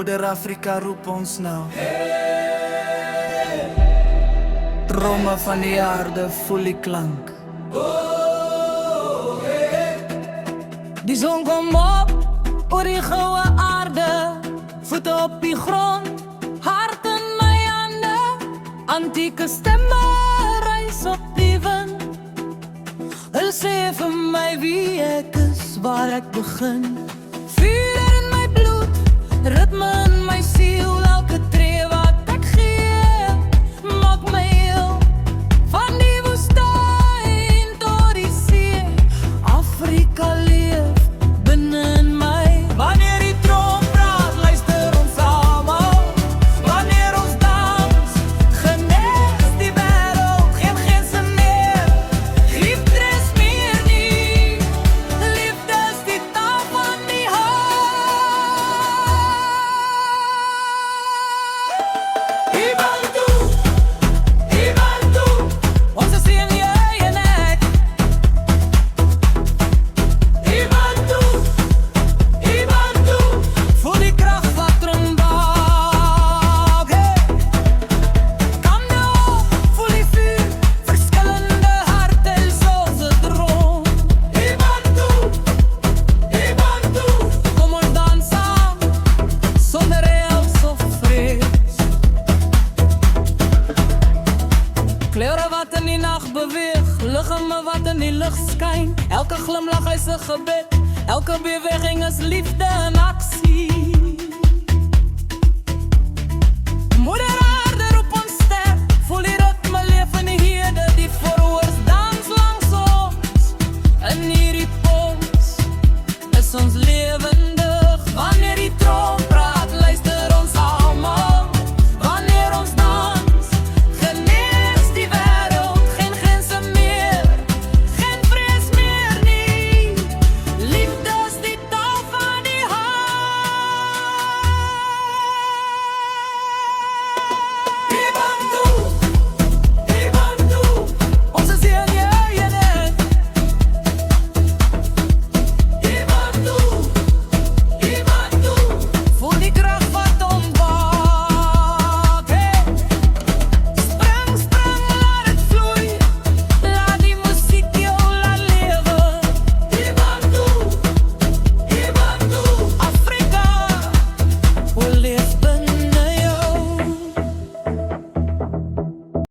Moeder Afrika roep ons nou. Dromme van die aarde voel die klank. Die zon kom op oor die goue aarde, voete op die grond, hart in my hande. Antieke stemme reis op die wind. Hulle sê vir my wie ek is, waar ek begin. Vuur in my bloed, ritme in my siel. Elke tree wat ek gee, maak my heel. Van die woestyn tot die see, Afrika leef binne in my. Wanneer die trom praat, luister ons almal. Wanneer ons dans, genees die wêreld, geen grense meer. Liefde is meer nie, liefde is die taal van die hart. Ibantu, ons is hier jy en ek. Ibantu, voel die krag wat rondbak. Kom nou op, voel die vuur, verskillende harte soos 'n droom. Ibantu, kom ons dans saam, sonder reëls of vrees. Kleure wat in die nag beweeg, liggame wat in die lig skyn. Elke glimlach is 'n gebed, elke beweging is liefde in aksie.